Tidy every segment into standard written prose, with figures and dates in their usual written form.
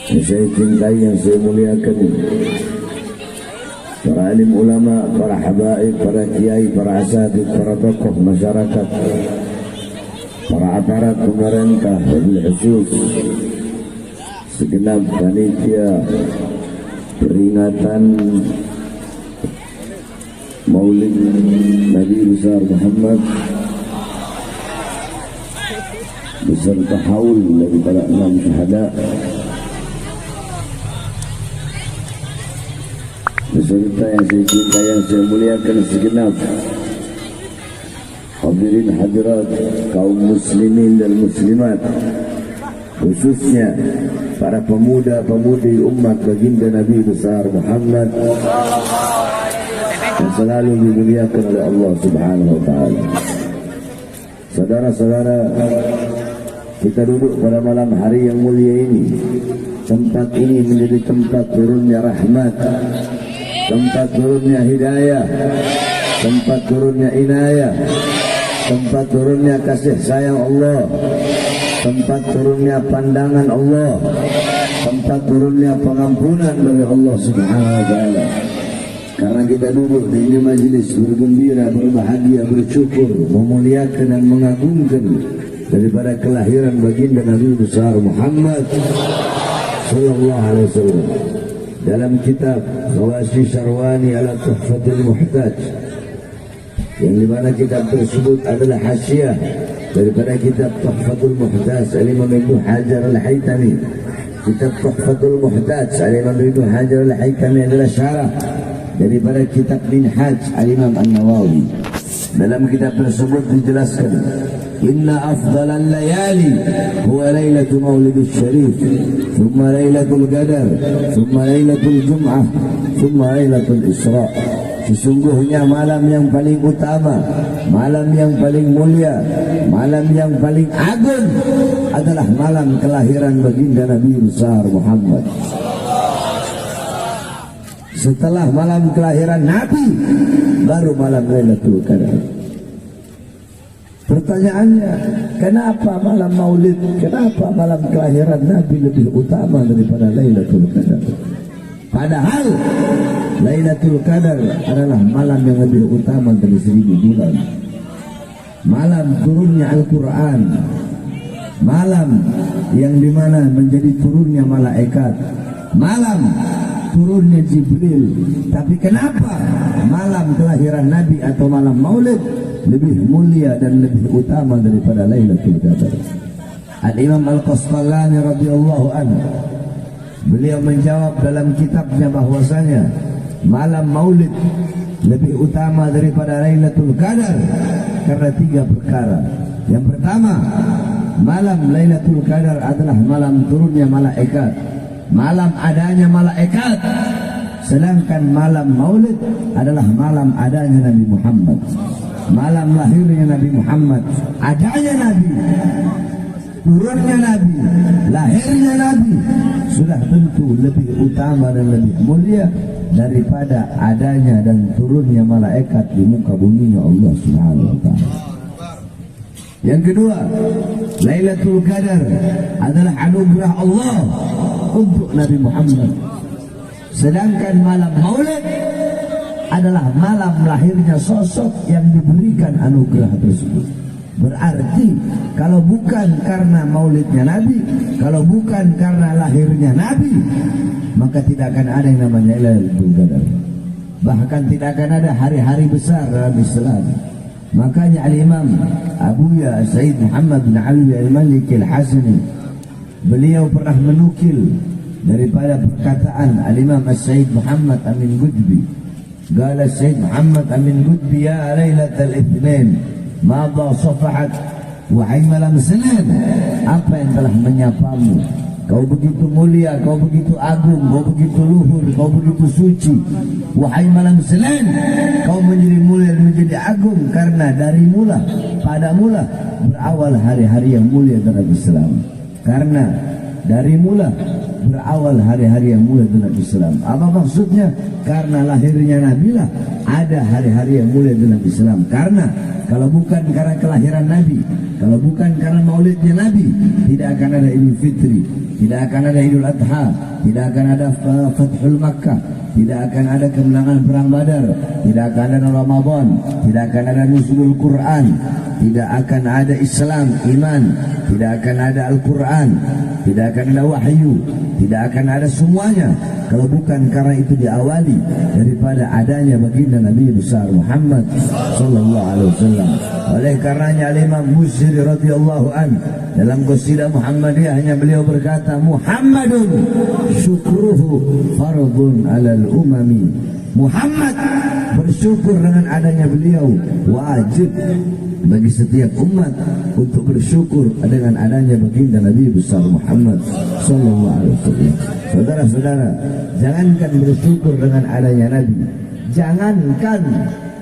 yang saya cintai, yang saya muliakan, para alim ulama, para habaib, para kiai, para asatid, para tokoh masyarakat, para aparat pemerintah, wabil khusus segenap panitia peringatan Maulid Nabi besar Muhammad beserta haul daripada 6 syuhada, beserta yang saya cintai, yang saya muliakan segenap hadirin hadirat kaum muslimin dan muslimat, khususnya para pemuda-pemudi umat baginda Nabi besar Muhammad yang selalu dimuliakan oleh Allah Subhanahu wa taala. Saudara-saudara, kita duduk pada malam hari yang mulia ini. Tempat ini menjadi tempat turunnya rahmat, tempat turunnya hidayah, tempat turunnya inayah, tempat turunnya kasih sayang Allah, tempat turunnya pandangan Allah, tempat turunnya pengampunan dari Allah Subhanahu wa taala. Karena kita duduk di ini majlis bergembira, berbahagia, bersyukur, memuliakan dan mengagungkan daripada kelahiran baginda Nabi besar Muhammad sallallahu alaihi wasallam. Dalam kitab Khawasi Syarwani ala Tuhfatul Muhtaj, yang dimana kitab tersebut adalah hasyiah daripada kitab Tuhfatul Muhtaj Al-Imam Ibnu Hajar Al-Haytami. Kitab Tuhfatul Muhtaj Al-Imam Ibnu Hajar Al-Haytami adalah syarah daripada kitab Minhaj Al-Imam An-Nawawi. Dalam kitab tersebut dijelaskan, inna afdalal layali huwa lailatul maulidus syarif, thumma lailatul qadar, thumma lailatul jum'ah, thumma lailatul isra. Sesungguhnya malam yang paling utama, malam yang paling mulia, malam yang paling agung adalah malam kelahiran baginda Nabi besar Muhammad. Setelah malam kelahiran Nabi, baru malam Lailatul Qadar. Pertanyaannya, kenapa malam Maulid, kenapa malam kelahiran Nabi lebih utama daripada Lailatul Qadar? Padahal Lailatul Qadar adalah malam yang lebih utama dari 1000 bulan. Malam turunnya Al-Quran, malam yang dimana menjadi turunnya malaikat, malam turunnya Jibril. Tapi kenapa malam kelahiran Nabi atau malam Maulid lebih mulia dan lebih utama daripada Lailatul Qadar? Al-Imam Al-Qasqalani radhiyallahu anhu, beliau menjawab dalam kitabnya bahwasanya malam Maulid lebih utama daripada Lailatul Qadar karena 3 perkara. Yang pertama, malam Lailatul Qadar adalah malam turunnya malaikat, malam adanya malaikat, sedangkan malam Maulid adalah malam adanya Nabi Muhammad, malam lahirnya Nabi Muhammad, adanya Nabi, turunnya Nabi, lahirnya Nabi sudah tentu lebih utama dan lebih mulia daripada adanya dan turunnya malaikat di muka buminya Allah Subhanahu wa taala. Yang kedua, Lailatul Qadar adalah anugerah Allah untuk Nabi Muhammad, sedangkan malam Maulid adalah malam lahirnya sosok yang diberikan anugerah tersebut. Berarti kalau bukan karena maulidnya Nabi, kalau bukan karena lahirnya Nabi, maka tidak akan ada yang namanya Lailatul Qadar. Bahkan tidak akan ada hari-hari besar dalam Islam. Makanya Al-Imam Abuya Sayyid Muhammad bin Alwi Al-Malik Al-Hasani, beliau pernah menukil daripada perkataan Al-Imam Sayyid Muhammad Amin Qutbi. Qala Sayyid Muhammad Amin Qutbi, ya Lailatul Itsnain, madha safahat, wahai malam Senin, apa yang telah menyapamu? Kau begitu mulia, kau begitu agung, kau begitu luhur, kau begitu suci. Wahai malam Senin, kau menjadi mulia dan menjadi agung karena dari mula, pada mula berawal hari-hari yang mulia dalam Islam. Karena dari mula berawal hari-hari yang mulia dalam Islam. Apa maksudnya? Karena lahirnya Nabi lah ada hari-hari yang mulia dalam Islam. Karena kalau bukan karena kelahiran Nabi, kalau bukan karena maulidnya Nabi, tidak akan ada Idul Fitri, tidak akan ada Idul Adha, tidak akan ada Fathul Makkah, tidak akan ada kemenangan perang Badar, tidak akan ada Ramadan, tidak akan ada nuzulul Quran, tidak akan ada Islam, iman, tidak akan ada Al-Quran, tidak akan ada wahyu, tidak akan ada semuanya kalau bukan karena itu diawali daripada adanya baginda Nabi besar Muhammad sallallahu alaihi wasallam. Oleh karenanya Imam Busiri radhiyallahu an dalam qasidah Muhammadiyahnya beliau berkata, Muhammadun syukruhu fardun alal umami. Muhammad bersyukur dengan adanya beliau wajib bagi setiap umat untuk bersyukur dengan adanya baginda Nabi besar Muhammad sallallahu alaihi wasallam. Saudara-saudara, jangankan bersyukur dengan adanya Nabi, jangankan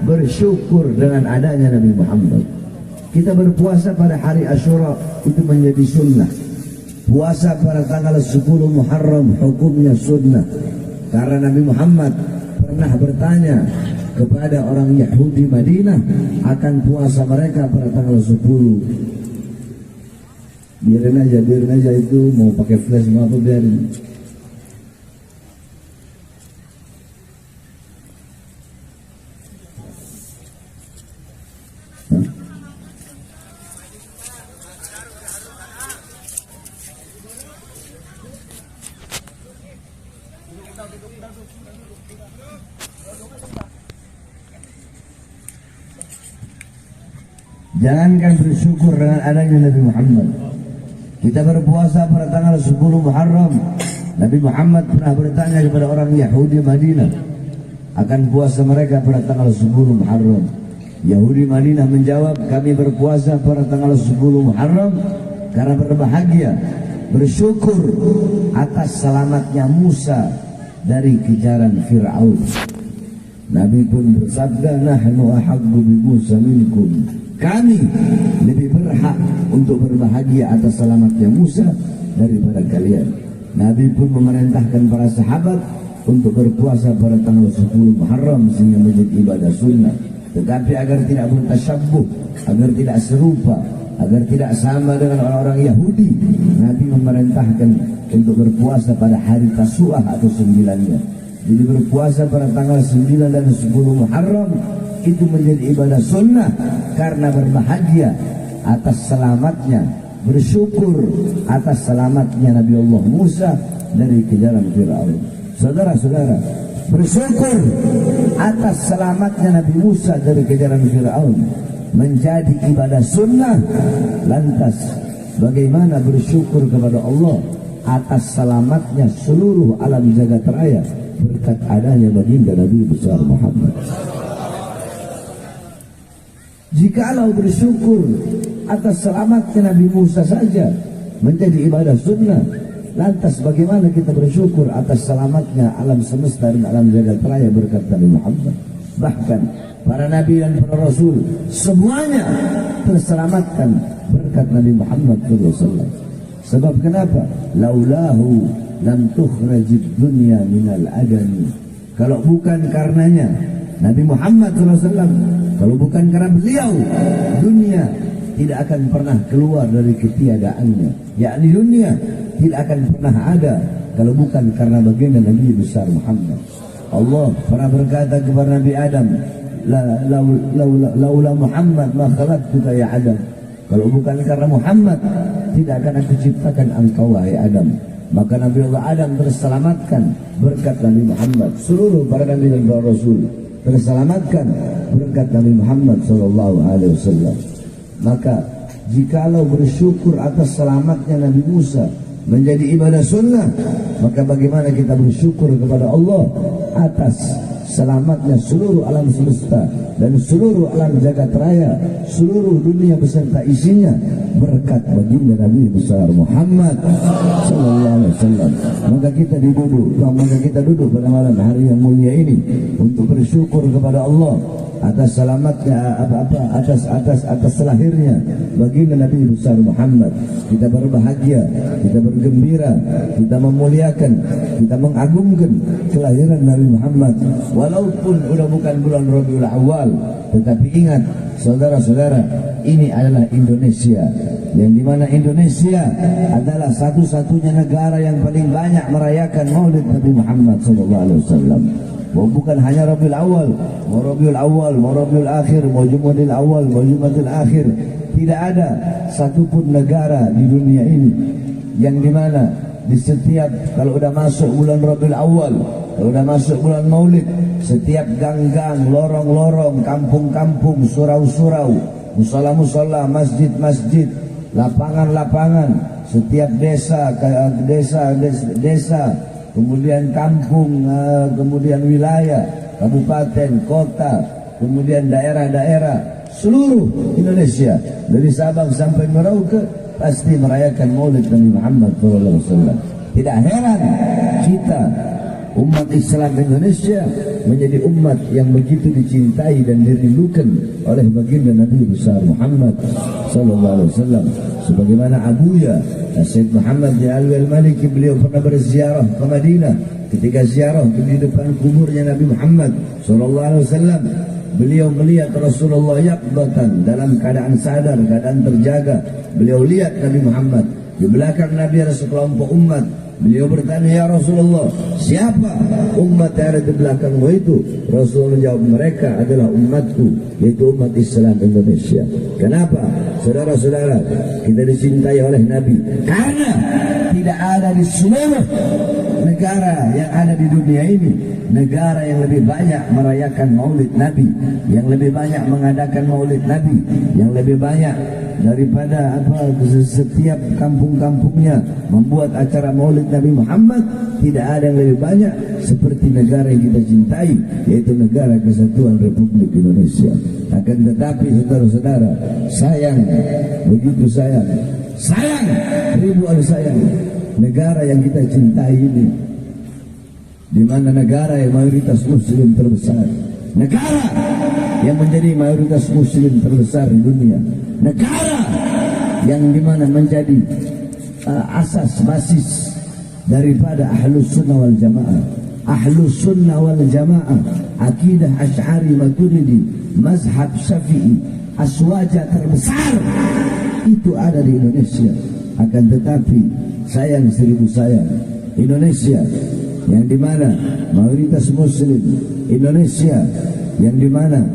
bersyukur dengan adanya Nabi Muhammad. Kita berpuasa pada hari Asyura itu menjadi sunnah. Puasa pada tanggal 10 Muharram hukumnya sunnah, karena Nabi Muhammad pernah bertanya kepada orang Yahudi Madinah akan puasa mereka pada tanggal 10. Biarin aja itu mau pakai flash mau apa biarin. Jangankan bersyukur dengan adanya Nabi Muhammad. Kita berpuasa pada tanggal 10 Muharram. Nabi Muhammad pernah bertanya kepada orang Yahudi Madinah akan puasa mereka pada tanggal 10 Muharram. Yahudi Madinah menjawab, kami berpuasa pada tanggal 10 Muharram karena berbahagia, bersyukur atas selamatnya Musa dari kejaran Fir'aun. Nabi pun bersabda, nahnu ahaqqu bi Musa minkum. Kami lebih berhak untuk berbahagia atas selamatnya Musa daripada kalian. Nabi pun memerintahkan para sahabat untuk berpuasa pada tanggal 10 Muharram sehingga menjadi ibadah sunnah. Tetapi agar tidak bertasyabbuh, agar tidak serupa, agar tidak sama dengan orang-orang Yahudi, Nabi memerintahkan untuk berpuasa pada hari Tasu'ah atau 9-nya. Jadi berpuasa pada tanggal 9 dan 10 Muharram itu menjadi ibadah sunnah karena berbahagia atas selamatnya, bersyukur atas selamatnya Nabi Allah Musa dari kejaran Fir'aun. Saudara-saudara, bersyukur atas selamatnya Nabi Musa dari kejaran Fir'aun menjadi ibadah sunnah. Lantas bagaimana bersyukur kepada Allah atas selamatnya seluruh alam jagat raya berkat adanya baginda Nabi besar Muhammad. Jikalau bersyukur atas selamatnya Nabi Musa saja menjadi ibadah sunnah, lantas bagaimana kita bersyukur atas selamatnya alam semesta dan alam jagat raya berkat Nabi Muhammad? Bahkan para nabi dan para rasul semuanya terselamatkan berkat Nabi Muhammad SAW. Sebab kenapa? Laulahu lam tukhrajid dunya minal adami. Kalau bukan karenanya Nabi Muhammad SAW, kalau bukan karena beliau, dunia tidak akan pernah keluar dari ketiadaannya. Yakni dunia tidak akan pernah ada kalau bukan karena baginda Nabi besar Muhammad. Allah pernah berkata kepada Nabi Adam, laula Muhammad ma khalaqtuka ya Adam. Kalau bukan karena Muhammad, tidak akan aku ciptakan engkau wahai Adam. Maka Nabi Allah Adam terselamatkan berkat Nabi Muhammad. Seluruh para nabi dan para rasul terselamatkan berkat Nabi Muhammad SAW. Maka jikalau bersyukur atas selamatnya Nabi Musa menjadi ibadah sunnah, maka bagaimana kita bersyukur kepada Allah atas selamatnya seluruh alam semesta dan seluruh alam jagat raya, seluruh dunia beserta isinya berkat baginda Nabi besar Muhammad SAW. Maka kita duduk pada malam hari yang mulia ini untuk bersyukur kepada Allah atas selamatnya atas lahirnya baginda Nabi besar Muhammad. Kita berbahagia, kita bergembira, kita memuliakan, kita mengagungkan kelahiran Nabi Muhammad. Walaupun udah bukan bulan Rabiul Awal, tetapi ingat saudara-saudara, ini adalah Indonesia, yang dimana Indonesia adalah satu-satunya negara yang paling banyak merayakan Maulid Nabi Muhammad SAW. Bukan hanya Rabiul Awal, mau Rabiul Awal, mau Rabiul Akhir, mau Jumadil Awal, mau Jumadil Akhir, tidak ada satupun negara di dunia ini yang dimana di setiap kalau udah masuk bulan Rabiul Awal, kalau udah masuk bulan Maulid, setiap gang-gang, lorong-lorong, kampung-kampung, surau-surau, musola-musola, masjid-masjid, lapangan-lapangan, setiap desa, kemudian kampung, kemudian wilayah, kabupaten, kota, kemudian daerah-daerah, seluruh Indonesia dari Sabang sampai Merauke pasti merayakan Maulid Nabi Muhammad SAW. Tidak heran kita umat Islam Indonesia menjadi umat yang begitu dicintai dan dirindukan oleh baginda Nabi besar Muhammad SAW. Sebagaimana Abuya Sayyid Muhammad bin Alwi al-Maliki, beliau pernah berziarah ke Madinah. Ketika ziarah di depan kuburnya Nabi Muhammad SAW, beliau melihat Rasulullah yaqbatan, dalam keadaan sadar, keadaan terjaga. Beliau lihat Nabi Muhammad. Di belakang Nabi ada sekelompok umat. Beliau bertanya, ya Rasulullah, siapa umat yang ada di belakangmu itu? Rasulullah menjawab, mereka adalah umatku, yaitu umat Islam Indonesia. Kenapa? Saudara-saudara, kita dicintai oleh Nabi karena tidak ada di seluruh negara yang ada di dunia ini negara yang lebih banyak merayakan Maulid Nabi, yang lebih banyak mengadakan Maulid Nabi, yang lebih banyak daripada setiap kampung-kampungnya membuat acara Maulid Nabi Muhammad. Tidak ada yang lebih banyak seperti negara yang kita cintai, yaitu negara Kesatuan Republik Indonesia. Akan tetapi saudara-saudara, sayang, begitu sayang, ribuan sayang, negara yang kita cintai ini, di mana negara yang mayoritas muslim terbesar, negara yang menjadi mayoritas muslim terbesar di dunia, negara yang dimana menjadi asas basis daripada Ahlus Sunnah wal Jamaah. Ahlus Sunnah wal Jamaah, akidah Asy'ari Maturidi, mazhab Syafi'i, aswaja terbesar itu ada di Indonesia. Akan tetapi sayang seribu sayang, Indonesia yang dimana mayoritas muslim, Indonesia yang dimana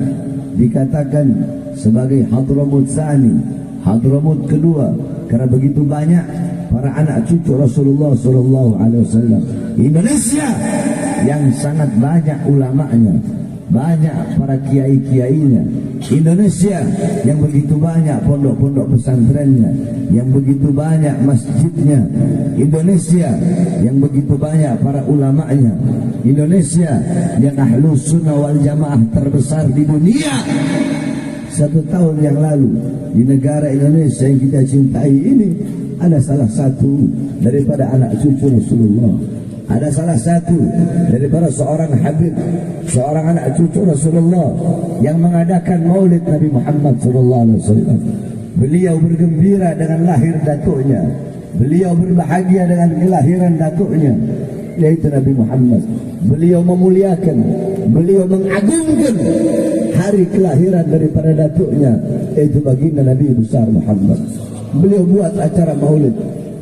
dikatakan sebagai Hadramut Tsani, Hadramut kedua, karena begitu banyak para anak cucu Rasulullah SAW. Indonesia yang sangat banyak ulamanya, banyak para kiai-kiainya. Indonesia yang begitu banyak pondok-pondok pesantrennya, yang begitu banyak masjidnya. Indonesia yang begitu banyak para ulamanya. Indonesia yang Ahlus Sunnah wal Jamaah terbesar di dunia. 1 tahun yang lalu di negara Indonesia yang kita cintai ini, ada salah satu daripada anak cucu Rasulullah, ada salah satu daripada seorang Habib, seorang anak cucu Rasulullah yang mengadakan Maulid Nabi Muhammad SAW. Beliau bergembira dengan lahir datuknya, beliau berbahagia dengan kelahiran datuknya, yaitu Nabi Muhammad. Beliau memuliakan, beliau mengagungkan hari kelahiran daripada datuknya, yaitu baginda Nabi besar Muhammad. Beliau buat acara Maulid,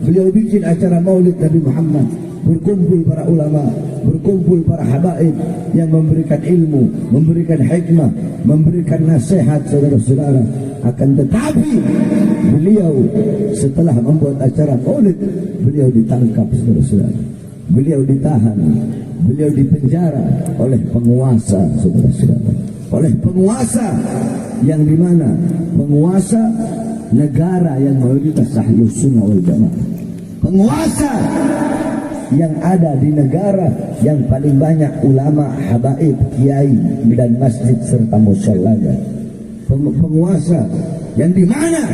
beliau bikin acara Maulid Nabi Muhammad. Berkumpul para ulama, berkumpul para habaib yang memberikan ilmu, memberikan hikmah, memberikan nasihat saudara-saudara. Akan tetapi beliau setelah membuat acara Maulid, beliau ditangkap saudara-saudara, beliau ditahan, beliau dipenjara oleh penguasa saudara-saudara, oleh penguasa yang dimana penguasa negara yang mayoritas Ahlus Sunnah wal Jamaah, penguasa yang ada di negara yang paling banyak ulama, habaib, kiai dan masjid serta musholanya. Penguasa yang di mana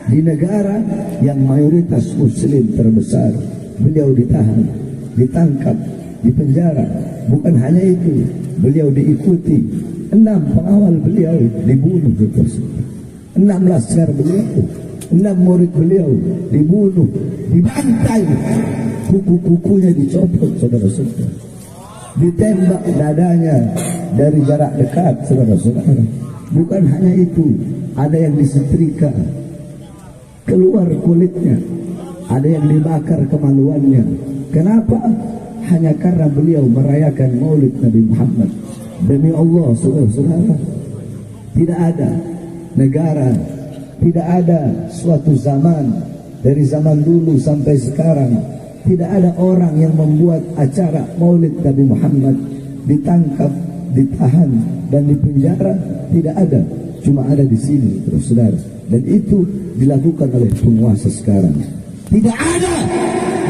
di negara yang mayoritas muslim terbesar, beliau ditahan, ditangkap, dipenjara. Bukan hanya itu, beliau diikuti 6 pengawal beliau dibunuh, 6 laskar beliau, 6 murid beliau dibunuh, dibantai, kuku-kukunya dicopot, saudara-saudara, ditembak dadanya dari jarak dekat, saudara-saudara. Bukan hanya itu, ada yang disetrika, keluar kulitnya, ada yang dibakar kemaluannya. Kenapa? Hanya karena beliau merayakan Maulid Nabi Muhammad. Demi Allah, saudara-saudara, tidak ada negara, tidak ada suatu zaman dari zaman dulu sampai sekarang, tidak ada orang yang membuat acara Maulid Nabi Muhammad ditangkap, ditahan dan dipenjara. Tidak ada, cuma ada di sini, saudara. Dan itu dilakukan oleh penguasa sekarang. Tidak ada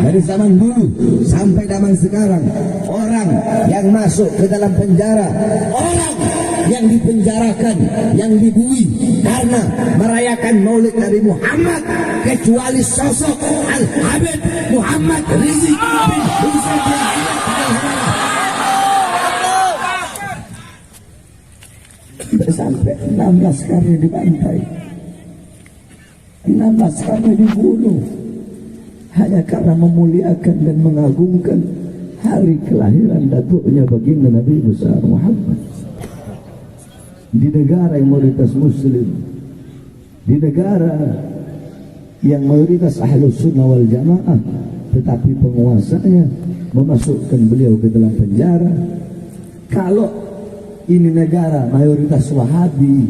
dari zaman dulu sampai zaman sekarang orang yang masuk ke dalam penjara, orang yang dipenjarakan, yang dibui karena merayakan Maulid Nabi Muhammad, kecuali sosok Al-Habib Muhammad Rizik bin Husain. Sampai 16 kali dibantai, 16 kali dibunuh, hanya karena memuliakan dan mengagungkan hari kelahiran datuknya baginda Nabi besar Muhammad. Di negara yang mayoritas muslim, di negara yang mayoritas ahlus sunnah wal jamaah, tetapi penguasanya memasukkan beliau ke dalam penjara. Kalau ini negara mayoritas Wahabi,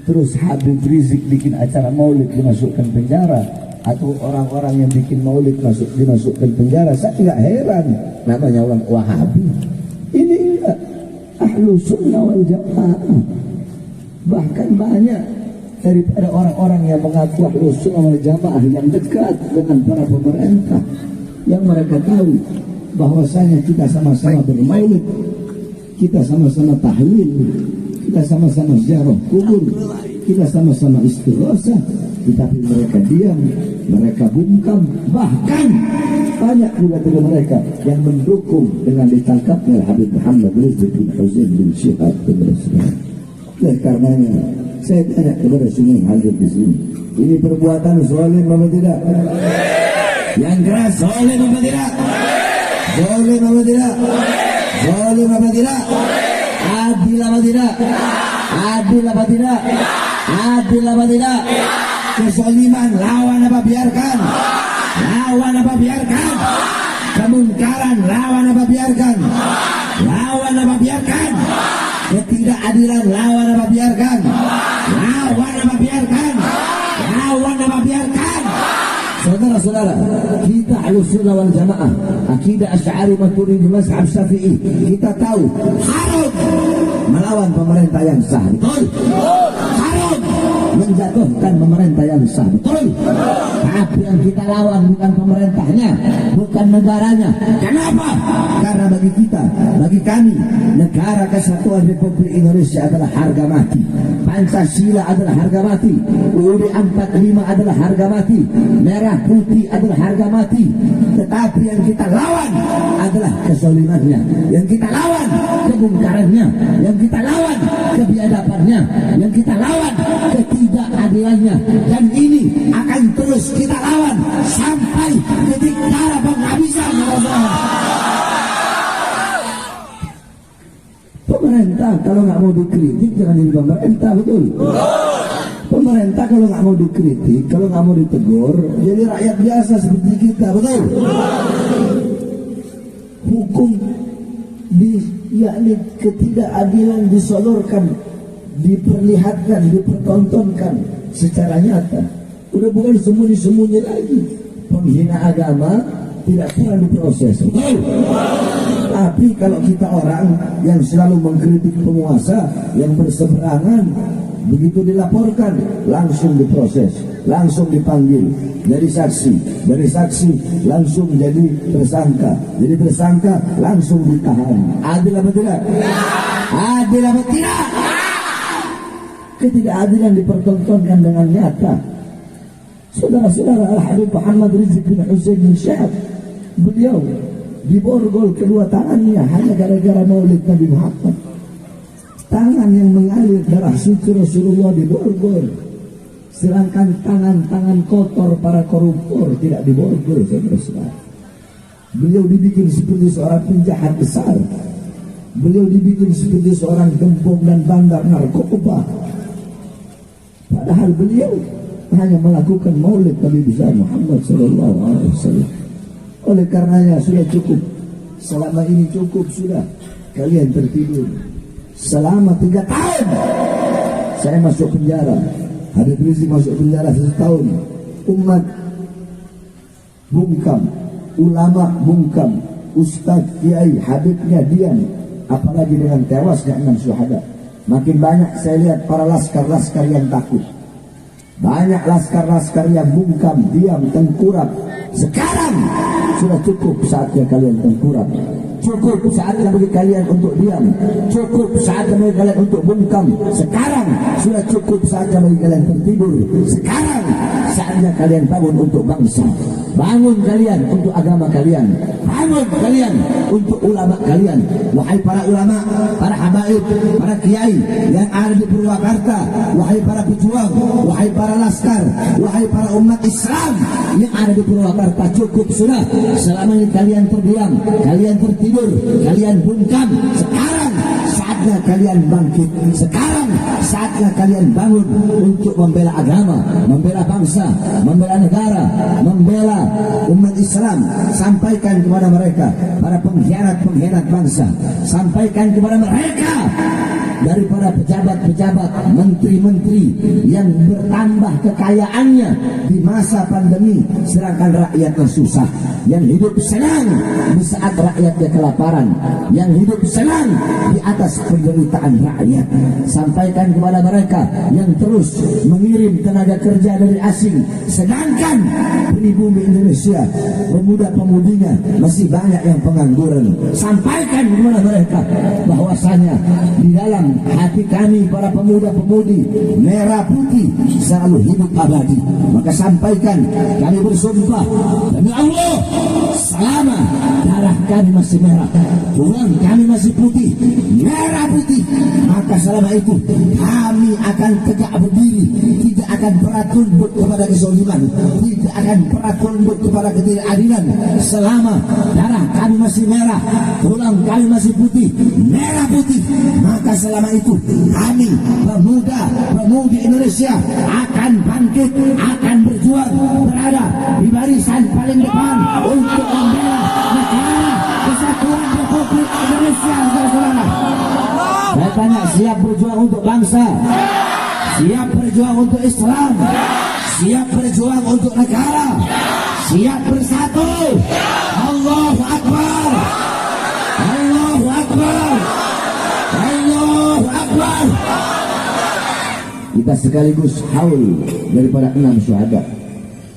terus Habib Rizik bikin acara Maulid dimasukkan penjara, atau orang-orang yang bikin Maulid dimasukkan penjara, saya nggak heran, namanya orang Wahabi. Ini enggak Ahlus Sunnah wal Jamaah. Bahkan banyak daripada orang-orang yang mengaku Ahlus Sunnah wal Jamaah yang dekat dengan para pemerintah, yang mereka tahu bahwasanya kita sama-sama bermaulid, kita sama-sama tahlil, kita sama-sama ziarah kubur, kita sama-sama istighatsah, tetapi mereka diam, mereka bungkam. Bahkan banyak juga dari mereka yang mendukung dengan ditangkapnya Habib Muhammad Rizik bin Husain bin Syihab bin Rasulullah. Oleh karenanya saya tanya kepada semua yang hadir di sini, ini perbuatan zalim apa tidak? Yang keras, zalim apa tidak? Zalim apa tidak? Zalim apa tidak? Adil apa tidak? Adil apa tidak? Adil apa tidak? Kezaliman lawan apa biarkan? Lawan apa biarkan? Kemungkaran lawan apa biarkan? Lawan apa biarkan? Ketidakadilan lawan apa biarkan? Lawan apa biarkan? Lawan apa biarkan? Saudara-saudara, kita Ahlus Sunnah wal Jamaah, akidah Asy'ari Maturidi mazhab Syafi'i, kita tahu haram melawan pemerintah yang sah, betul? Haram menjatuhkan pemerintah yang sah, betul? Tapi yang kita lawan bukan pemerintahnya, bukan negaranya. Kenapa? Karena bagi kita, bagi kami, negara kesatuan Republik Indonesia adalah harga mati, Pancasila adalah harga mati, UUD 45 adalah harga mati, merah putih adalah harga mati. Tetapi yang kita lawan adalah kezalimannya, yang kita lawan kemungkarannya, yang kita lawan kebiadabannya, yang kita lawan ketidakadilannya. Dan ini akan terus kita lawan sampai titik darah penghabisan. Pemerintah kalau nggak mau dikritik jangan jadi pemerintah, betul? Pemerintah kalau nggak mau dikritik, kalau nggak mau ditegur, jadi rakyat biasa seperti kita, betul? Hukum yakni ketidakadilan disodorkan, diperlihatkan, dipertontonkan secara nyata. Udah bukan sembunyi-sembunyi lagi. Penghina agama tidak pernah diproses, betul? Tapi kalau kita orang yang selalu mengkritik penguasa yang berseberangan, begitu dilaporkan langsung diproses, langsung dipanggil jadi saksi, dari saksi langsung jadi tersangka, jadi tersangka langsung ditahan. Adil apa tidak? Adil apa tidak? Ketidakadilan dipertontonkan dengan nyata. Saudara-saudara, Al-Habib Muhammad Rizik bin Husain bin Syihab, beliau diborgol kedua tangannya hanya gara-gara Maulid Nabi Muhammad. tangan yang mengalir darah suci Rasulullah diborgol, sedangkan tangan-tangan kotor para koruptor tidak diborgol. Saudara-saudara, beliau dibikin seperti seorang penjahat besar, beliau dibikin seperti seorang gembong dan bandar narkoba, padahal beliau hanya melakukan maulid Nabi besar Muhammad sallallahu alaihi wasallam. Oleh karenanya sudah cukup, selama ini cukup sudah kalian tertidur. Selama 3 tahun saya masuk penjara, Habib Rizik masuk penjara 1 tahun, umat bungkam, ulama bungkam, ustaz kiai Habibnya diam, apalagi dengan tewasnya 6 syuhada. Makin banyak saya lihat para laskar-laskar yang takut, banyak laskar-laskar yang bungkam, diam, tengkurap. Sekarang sudah cukup saatnya kalian tengkurap, cukup saatnya bagi kalian untuk diam, cukup saatnya bagi kalian untuk bungkam. Sekarang sudah cukup saatnya bagi kalian tertidur. Sekarang saatnya kalian bangun untuk bangsa, bangun kalian untuk agama kalian, bangun kalian untuk ulama kalian. Wahai para ulama, para habaib, para kiai yang ada di Purwakarta, wahai para pejuang, wahai para laskar, wahai para umat Islam yang ada di Purwakarta, cukup sudah. Selama ini kalian terdiam, kalian tertidur, kalian bungkam. Sekarang saatnya kalian bangkit, sekarang saatnya kalian bangun untuk membela agama, membela bangsa, membela negara, membela umat Islam. Sampaikan kepada mereka, para pengkhianat-pengkhianat bangsa, sampaikan kepada mereka, daripada pejabat-pejabat, menteri-menteri yang bertambah kekayaannya di masa pandemi, sedangkan rakyatnya susah, yang hidup senang di saat rakyatnya kelaparan, yang hidup senang di atas penderitaan rakyat. Sampaikan kepada mereka yang terus mengirim tenaga kerja dari asing, sedangkan pribumi Indonesia, pemuda-pemudinya masih banyak yang pengangguran. Sampaikan kepada mereka bahwasanya di dalam hati kami para pemuda-pemudi merah putih selalu hidup abadi. Maka sampaikan, kami bersumpah demi Allah, selama darah kami masih merah, tulang kami masih putih, merah putih, maka selama itu kami akan tegak berdiri, tidak akan pernah tunduk kepada kezaliman, tidak akan pernah tunduk kepada ketidakadilan. Selama darah kami masih merah, tulang kami masih putih, merah putih, maka selama itu kami pemuda-pemudi Indonesia akan bangkit, akan berjuang, berada di barisan paling depan untuk membela negara kesatuan Republik Indonesia. Saudara-saudara, saya tanya, siap berjuang untuk bangsa, siap berjuang untuk Islam, siap berjuang untuk negara, siap bersatu? Allahu Akbar, Allahu Akbar, Allahu Akbar. Kita sekaligus haul daripada 6 syuhada.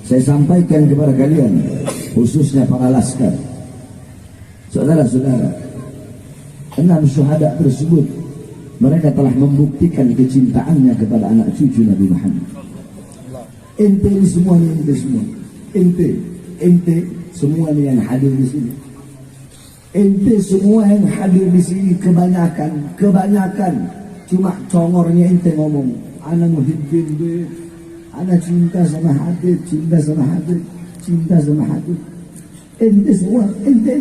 Saya sampaikan kepada kalian, khususnya para laskar, saudara-saudara, 6 syuhada tersebut mereka telah membuktikan kecintaannya kepada anak cucu Nabi Muhammad. Ente ini semua nih, ente semua, ente semua nih yang hadir di sini, ente semua yang hadir di sini, kebanyakan cuma congornya ente ngomong, ana muhibbin be, ana cinta sama Habib, cinta sama Habib, cinta sama Habib. Ente semua, ente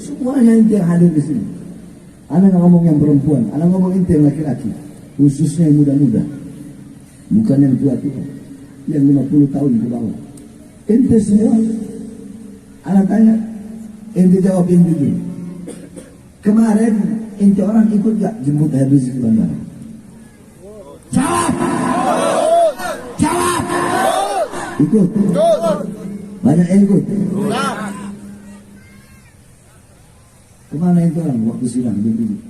semuanya ente yang hadir di sini. Ana nggak ngomong yang perempuan, ana ngomong ente yang laki-laki, khususnya yang muda-muda, bukan yang tua-tua, yang 50 tahun ke bawah. Ente semua, ana tanya, ente jawabin jujur. Kemarin ente orang ikut gak jemput Habib Rizik ke bandara? Jawab! Jawab! Ikut? Banyak yang ikut? Kemana itu orang waktu sidang Habib Rizik?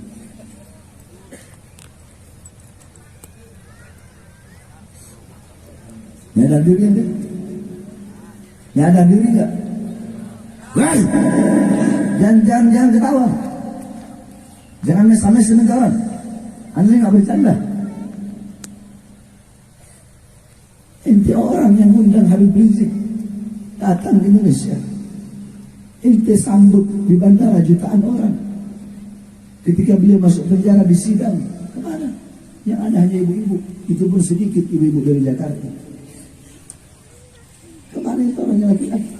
Nyadar diri ente? Nyadar diri gak? Hei! Jangan ketawa. Jangan mes-mes dengan kawan. Anda nggak bercanda. Ente orang yang undang Habib Rizik datang ke Indonesia, ente sambut di bandara jutaan orang. Ketika beliau masuk penjara di sidang, Kemana? Yang ada hanya ibu-ibu. Itu pun sedikit ibu-ibu dari Jakarta. Kemana itu orangnya laki-laki?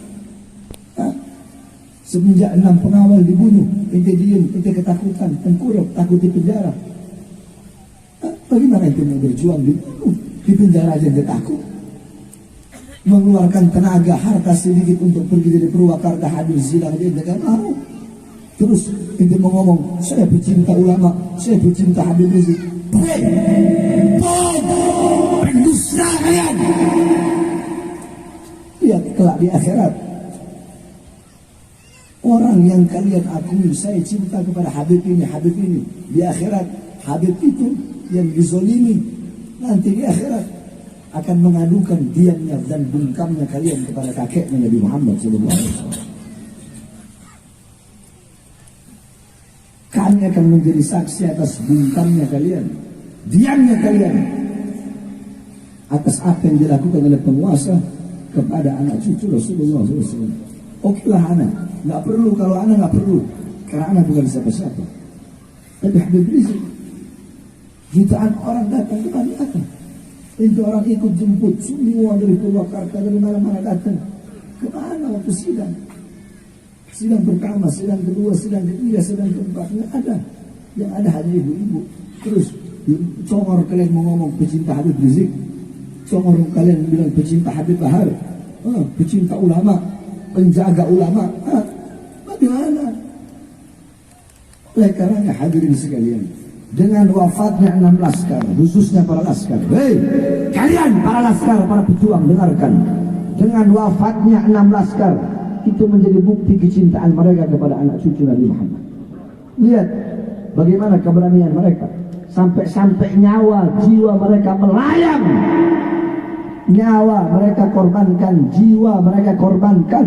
Semenjak 6 pengawal dibunuh, ente diem, ente ketakutan, tengkurap, takut di penjara. Bagaimana ente mau berjuang di penjara aja ente takut? Mengeluarkan tenaga, harta sedikit untuk pergi dari Purwakarta hadir sidang dia ente gak mau. Terus ente mau ngomong, saya pecinta ulama, saya pecinta Habib Rizik. Pendusta kalian. Lihat kelak di akhirat. Orang yang kalian akui, saya cinta kepada Habib ini, Habib ini. Di akhirat, Habib itu yang dizolimi. Nanti di akhirat akan mengadukan diamnya dan bungkamnya kalian kepada kakeknya Nabi Muhammad SAW. Kami akan menjadi saksi atas bungkamnya kalian, diamnya kalian, atas apa yang dilakukan oleh penguasa kepada anak cucu Rasulullah SAW. Okelah anak, nggak perlu, kalau anak nggak perlu, karena anak bukan siapa-siapa. Tapi Habib Rizik, jutaan orang datang ke mana datang. Itu orang ikut jemput semua dari Purwakarta, dari mana-mana datang. Kemana waktu sidang? Sidang pertama, sidang kedua, sidang ketiga, sidang keempat, nggak ada. Yang ada hanya ibu-ibu. Terus congor kalian mau ngomong pecinta Habib Rizik, congor kalian bilang pecinta Habib Bahar, pecinta ulama, penjaga ulama. Bagaimana? Oleh karenanya hadirin sekalian, dengan wafatnya 6 laskar, khususnya para laskar, hei kalian para laskar, para pejuang, dengarkan, dengan wafatnya 6 laskar itu menjadi bukti kecintaan mereka kepada anak cucu Nabi Muhammad. Lihat bagaimana keberanian mereka, sampai-sampai nyawa, jiwa mereka melayang. Nyawa mereka korbankan, jiwa mereka korbankan,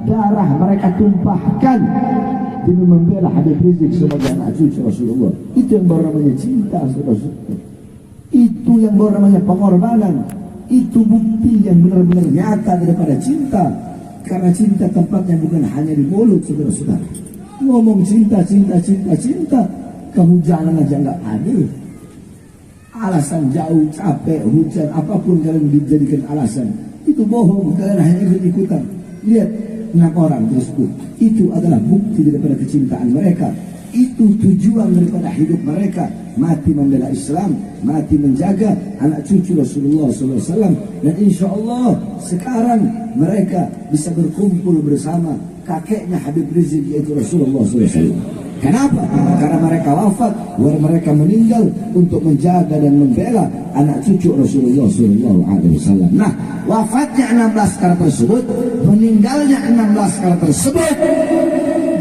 darah mereka tumpahkan demi membela Habib Rizik sebagai anak cucu Rasulullah. Itu yang baru namanya cinta, saudara-saudara. Itu yang baru namanya pengorbanan. Itu bukti yang benar-benar nyata daripada cinta. Karena cinta tempatnya bukan hanya di mulut, saudara-saudara. Ngomong cinta, cinta, cinta, cinta, kehujanan aja nggak hadir. Alasan jauh, capek, hujan, apapun kalian dijadikan alasan, itu bohong, kalian hanya ikut-ikutan. Lihat 6 orang tersebut, itu adalah bukti daripada kecintaan mereka. Itu tujuan daripada hidup mereka, mati membela Islam, mati menjaga anak cucu Rasulullah SAW. Dan insya Allah sekarang mereka bisa berkumpul bersama kakeknya Habib Rizik, yaitu Rasulullah SAW. Kenapa? Karena mereka wafat, mereka meninggal untuk menjaga dan membela anak cucu Rasulullah SAW. Nah, wafatnya 6 laskar tersebut, meninggalnya 6 laskar tersebut,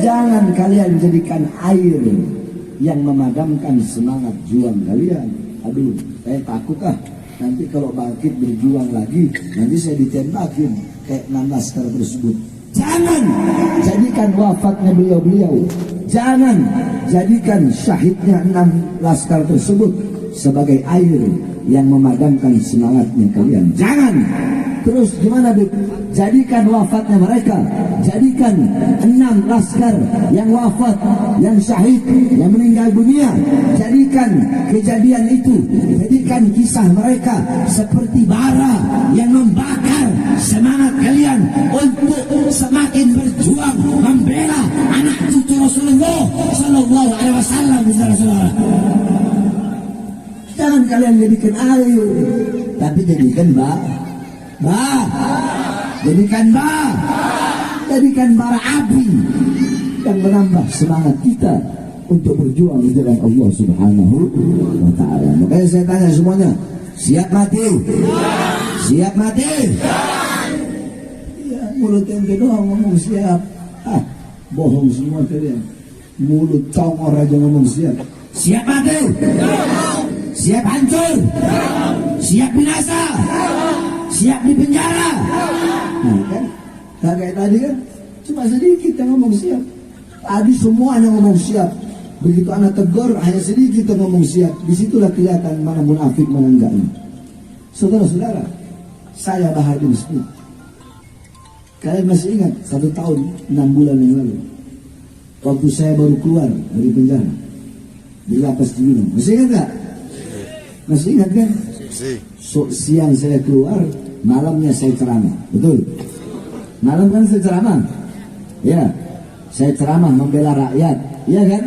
jangan kalian jadikan air yang memadamkan semangat juang kalian. Aduh, saya takut nanti kalau bangkit berjuang lagi, nanti saya ditembakin kayak 6 laskar tersebut. Jangan jadikan wafatnya beliau-beliau, jangan jadikan syahidnya 6 laskar tersebut sebagai air yang memadamkan semangatnya kalian. Jangan. Terus gimana, Bib? Jadikan wafatnya mereka, jadikan 6 laskar yang wafat, yang syahid, yang meninggal dunia, jadikan kejadian itu, jadikan kisah mereka seperti bara yang membakar semangat kalian untuk semakin berjuang membela anak cucu Rasulullah Sallallahu Alaihi Wasallam. Jangan kalian jadikan air, tapi jadikan jadikan bara api yang menambah semangat kita untuk berjuang di jalan Allah Subhanahu wa Ta'ala. Makanya saya tanya semuanya, siap mati? Siap mati? Ya, mulut ente doang ngomong siap. Bohong semua kalian. Mulut congor aja ngomong siap. Siap mati? Siap hancur? Siap binasa? Siap di penjara? Nah kan, gak kayak tadi kan, cuma sedikit yang ngomong siap. Tadi semuanya ngomong siap. Begitu anak tegur, hanya sedikit yang ngomong siap. Disitulah kelihatan mana munafik, mana enggaknya. Saudara-saudara, saya Bahar bin Smith. Kalian masih ingat 1 tahun 6 bulan yang lalu, waktu saya baru keluar dari penjara, di lapas Cibinong. Masih ingat gak? Masih ingat kan? Siang saya keluar, malamnya saya ceramah. Betul? Malam kan saya ceramah. Ya, saya ceramah membela rakyat. Iya kan?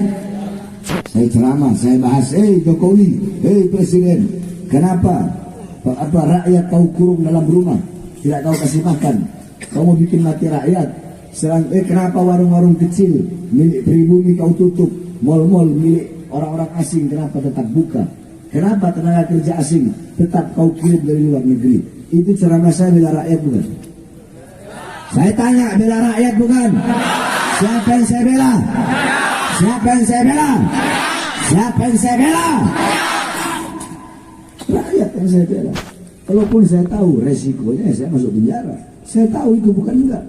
Saya ceramah, saya bahas, Jokowi, Presiden, kenapa rakyat kau kurung dalam rumah, tidak kau kasih makan, kau mau bikin mati rakyat. Kenapa warung-warung kecil milik pribumi kau tutup, mal-mal milik orang-orang asing kenapa tetap buka? Kenapa tenaga kerja asing tetap kau kirim dari luar negeri? Itu ceramah saya bela rakyat bukan? Saya tanya, bela rakyat bukan? Siapa yang saya bela? Siapa yang saya bela? Siapa yang saya bela? Rakyat yang saya bela. Kalaupun saya tahu resikonya saya masuk penjara, saya tahu itu bukan enggak.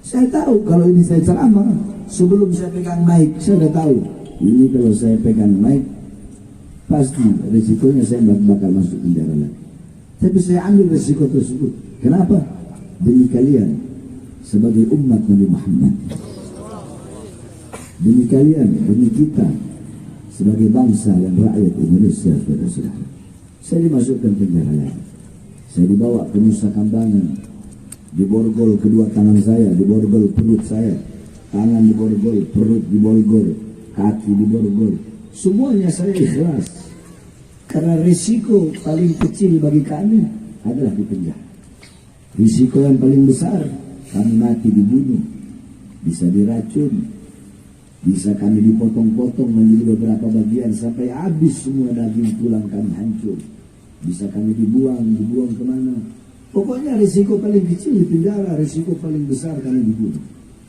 Saya tahu kalau ini saya ceramah, sebelum saya pegang mic saya sudah tahu ini kalau saya pegang mic pasti resikonya saya bakal masuk penjara lagi. Tapi saya ambil resiko tersebut. Kenapa? Demi kalian sebagai umat Nabi Muhammad, demi kalian, demi kita sebagai bangsa dan rakyat Indonesia. Saudara-saudara, saya dimasukkan penjara lagi. Saya dibawa ke Nusa Kambangan, diborgol kedua tangan saya, diborgol perut saya, tangan diborgol, perut diborgol, kaki diborgol. Semuanya saya ikhlas. Karena risiko paling kecil bagi kami adalah di penjara. Risiko yang paling besar, kami mati dibunuh, bisa diracun, bisa kami dipotong-potong menjadi beberapa bagian sampai habis semua daging tulang kami hancur. Bisa kami dibuang kemana. Pokoknya risiko paling kecil di penjara, risiko paling besar kami dibunuh.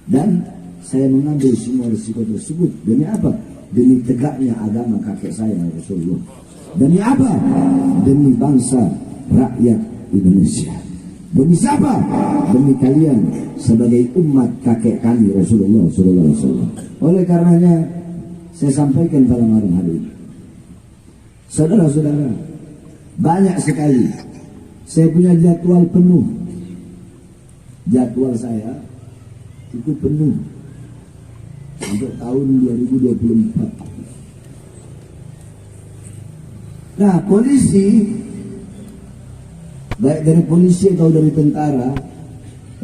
Dan saya mengambil semua risiko tersebut. Demi apa? Demi tegaknya agama kakek saya Rasulullah. Demi apa? Demi bangsa rakyat Indonesia. Demi siapa? Demi kalian sebagai umat kakek kami Rasulullah SAW. Oleh karenanya saya sampaikan pada malam hari ini, saudara-saudara, banyak sekali saya punya jadwal penuh. Jadwal saya itu penuh untuk tahun 2024. Nah, polisi, baik dari polisi atau dari tentara,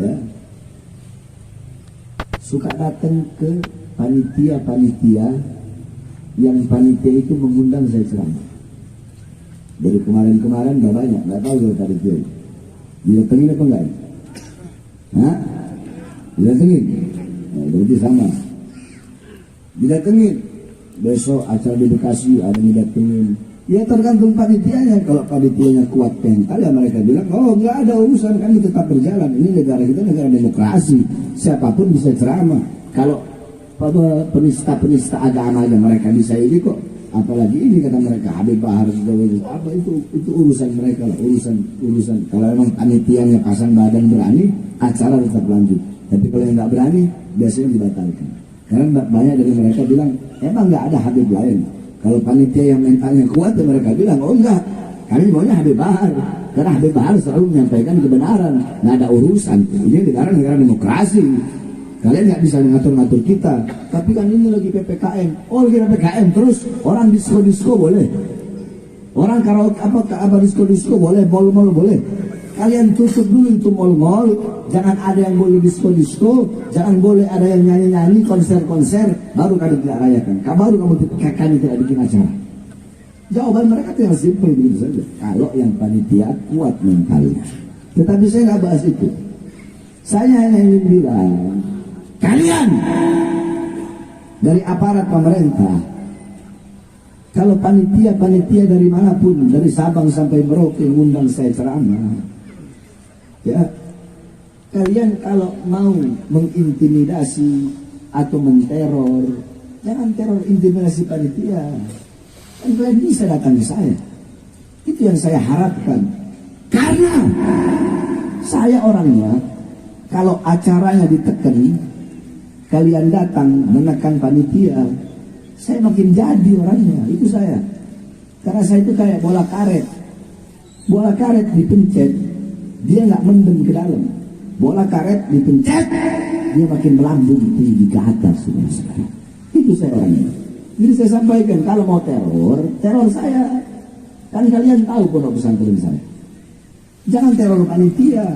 ya, suka datang ke panitia-panitia yang panitia itu mengundang saya ceramah. Dari kemarin-kemarin udah banyak, nggak tahu kalau panitia didatengin apa enggak? Hah? Didatengin? Nah, berarti sama. Didatengin. Besok acara di Bekasi ada yang didatengin. Ya tergantung panitianya. Kalau panitianya kuat mental ya mereka bilang, oh nggak ada urusan, kami tetap berjalan. Ini negara kita negara demokrasi, siapapun bisa ceramah. Kalau penista agama aja mereka bisa ini kok, apalagi ini kata mereka Habib Bahar apa itu urusan mereka lah, urusan. Kalau memang panitianya pasang badan berani, acara tetap lanjut. Tapi kalau yang nggak berani biasanya dibatalkan. Karena banyak dari mereka bilang emang nggak ada Habib lain. Kalau panitia yang mentalnya kuat, mereka bilang, oh enggak, kami maunya Habib Bahar. Karena Habib Bahar selalu menyampaikan kebenaran, nggak ada urusan. Ini negara demokrasi. Kalian nggak bisa ngatur-ngatur kita. Tapi kan ini lagi PPKM. Oh lagi PPKM terus orang disko boleh. Orang karaoke apa disko boleh, mall boleh. Kalian tutup dulu itu mall, jangan ada yang boleh disko, jangan boleh ada yang nyanyi, konser, baru kami tidak rayakan. Baru kami tidak bikin acara. Jawaban mereka itu yang simpel begitu saja. Kalau yang panitia kuat mentalnya. Tetapi saya nggak bahas itu. Saya hanya ingin bilang, kalian dari aparat pemerintah, kalau panitia dari manapun, dari Sabang sampai Merauke mengundang saya ceramah, ya, kalian kalau mau mengintimidasi atau menteror, jangan teror intimidasi panitia. Kan kalian bisa datang ke saya. Itu yang saya harapkan. Karena saya orangnya, kalau acaranya ditekan, kalian datang menekan panitia, saya makin jadi orangnya. Itu saya. Karena saya itu kayak bola karet. Bola karet dipencet, dia nggak mendem ke dalam. Bola karet dipencet, dia makin melambung tinggi ke atas. Itu saya orangnya. Jadi saya sampaikan, kalau mau teror saya. Kan kalian tahu pondok pesantren saya. Jangan teror panitia,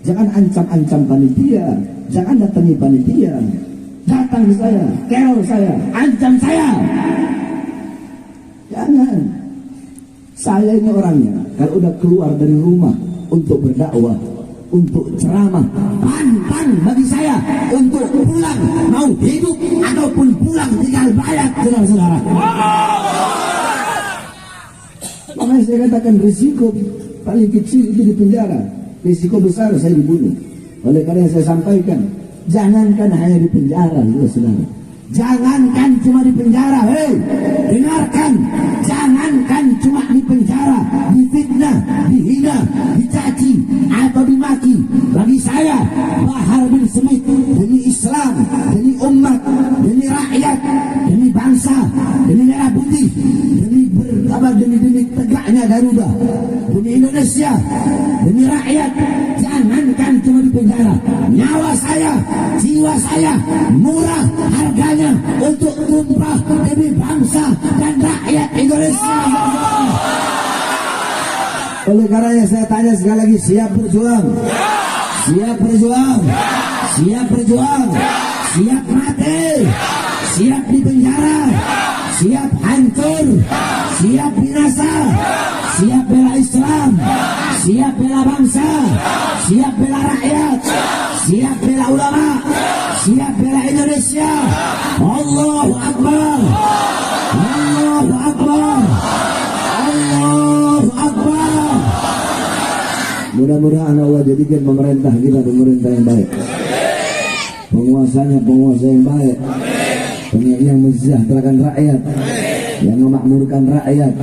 jangan ancam-ancam panitia, jangan datangi panitia. Datang ke saya, teror saya, ancam saya. Jangan. Saya ini orangnya, kalau udah keluar dari rumah untuk berdakwah, untuk ceramah, pantang bagi saya untuk pulang, mau hidup ataupun pulang tinggal bayar, saudara-saudara. Makanya saya katakan risiko paling kecil itu di penjara, risiko besar saya dibunuh. Oleh karena yang saya sampaikan, jangankan hanya di penjara, saudara. Jangankan cuma di penjara, hei, dengarkan, jangankan cuma di penjara, difitnah, dihina, dicaci atau dimaki. Bagi saya, Bahar bin Smith demi Islam, demi umat, demi rakyat, demi bangsa, demi merah putih, demi tegaknya Garuda, demi Indonesia, demi rakyat. Jangankan cuma di penjara, nyawa saya, jiwa saya murah harganya untuk tumpah demi bangsa dan rakyat Indonesia. Oleh karenanya saya tanya sekali lagi, siap berjuang? Siap berjuang? Siap berjuang? Siap mati? Siap di penjara? Siap hancur? Siap binasa? Siap bela Islam? Siap bela bangsa? Siap bela rakyat? Siap bela ulama? Siap bela Indonesia? Allahu Akbar! Allahu Akbar! Allahu Akbar! Mudah-mudahan Allah jadikan pemerintah kita pemerintah yang baik, penguasanya penguasa yang baik, yang mensejahterakan rakyat, yang memakmurkan rakyat,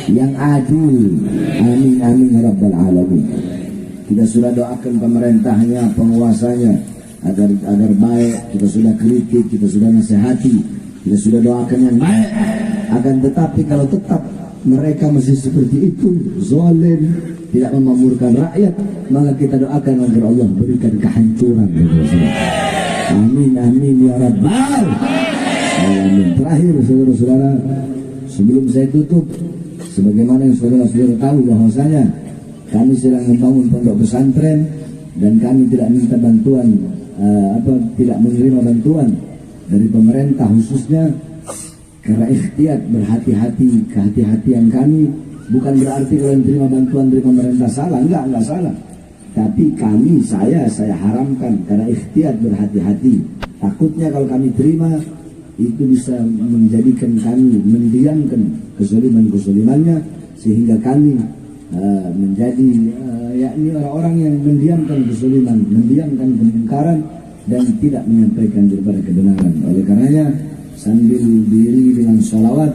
yang adil. Amin amin ya rabbal alamin. Kita sudah doakan pemerintahnya, penguasanya agar baik. Kita sudah kritik, kita sudah nasihati, kita sudah doakan yang baik. Akan tetapi kalau tetap mereka masih seperti itu, zalim, tidak memakmurkan rakyat, maka kita doakan agar Allah berikan kehancuran. Amin amin ya rabbal alamin. Terakhir saudara-saudara, sebelum saya tutup, sebagaimana yang saudara-saudara tahu bahwasanya kami sedang membangun pondok pesantren dan kami tidak minta bantuan, tidak menerima bantuan dari pemerintah khususnya, karena ikhtiyat berhati-hati. Kehati-hatian kami bukan berarti kalau menerima bantuan dari pemerintah salah, enggak salah. Tapi kami, saya haramkan karena ikhtiyat berhati-hati. Takutnya kalau kami terima itu bisa menjadikan kami mendiamkan kesoliman-kesolimannya, sehingga kami menjadi yakni orang-orang yang mendiamkan kesoliman, mendiamkan kemungkaran dan tidak menyampaikan daripada kebenaran. Oleh karenanya sambil diri dengan sholawat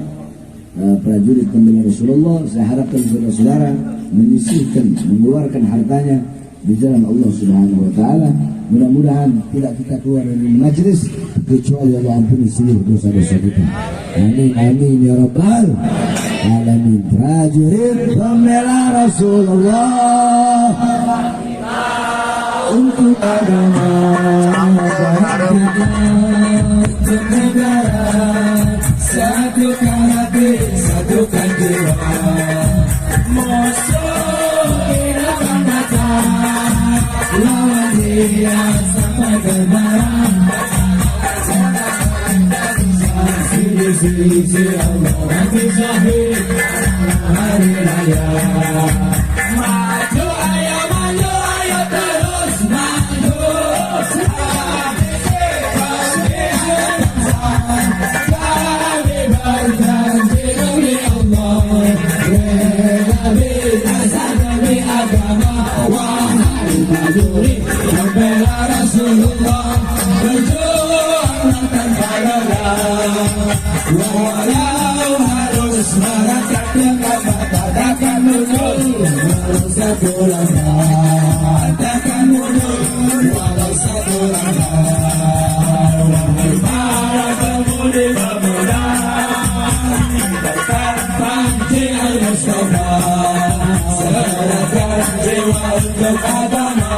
prajurit pembela Rasulullah, saya harapkan saudara-saudara menyisihkan, mengeluarkan hartanya di jalan Allah Subhanahu wa taala. Mudah-mudahan tidak kita keluar dari majlis kecuali Allah ampuni seluruh dosa-dosa kita. Amin amin ya rabbal alamin. Prajurit pembela Rasulullah untuk agama, untuk negara, satukan hati, satukan jiwa. Musuh kita akan datang, lawan dia sampai ke barat. Sisi Allah nanti syahid hari raya. Maju ayo terus maju. Kami berjanji demi Allah, demi agama. Wahai prajurit pembela Rasulullah, berjuanglah tanpa lelah. Walau harus merangkak dengan katakan mundur, walau satu langkah, katakan mundur, walau satu langkah. Wahai para pemudi pemuda, tetap panci al-Mustafa, serahkan jiwa untuk agama,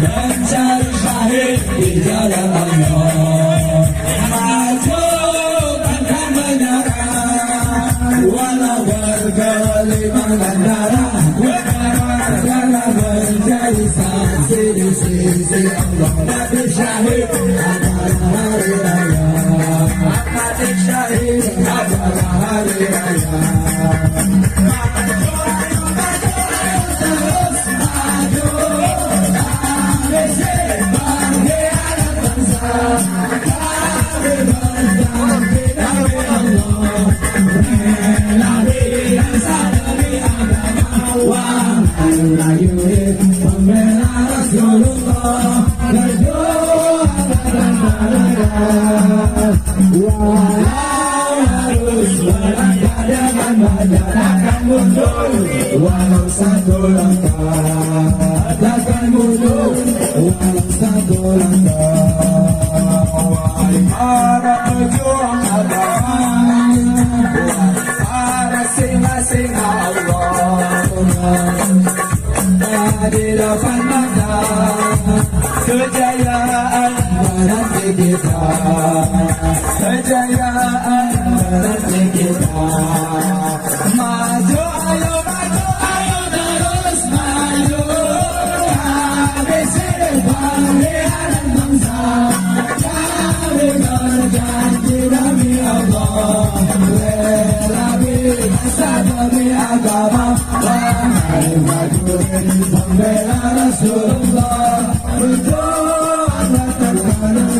mencari syahid di jalan Allah. Maju walau bergerak Pembela Rasulullah, walau harus berangkat dengan badan akan mundur, walau satu langkah takkan mundur, walau satu langkah. Wahai para pejuang agama, para sing-sing Allah, di depan mata kejayaan menanti kita, kejayaan menanti kita. Maju ayo, maju ayo, terus maju. Habis ini pilihan bangsa, kami berjanji demi Allah, rela binasa demi agama. Wahai prajurit pembela Rasulullah, berjuang bertahanlah,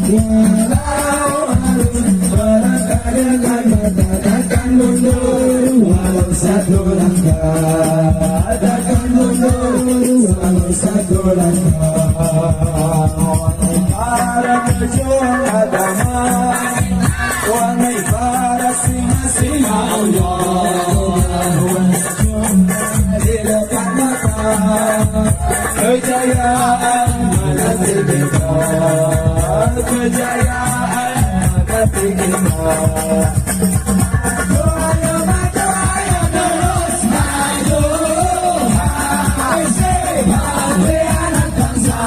walau harus berangkat dengan mata takkan mundur, walau satu langkah takkan mundur, walau satu langkah. Wahai para pejuang agama, wahai para singa-singa Allah, di depan mata kejayaan menanti kita, kejayaan menanti kita. Ayo maju, ayo terus maju. Habis ini anak bangsa,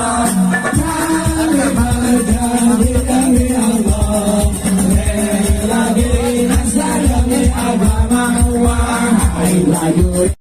kami berjanji demi Allah, rela binasa demi agama. Wahai prajurit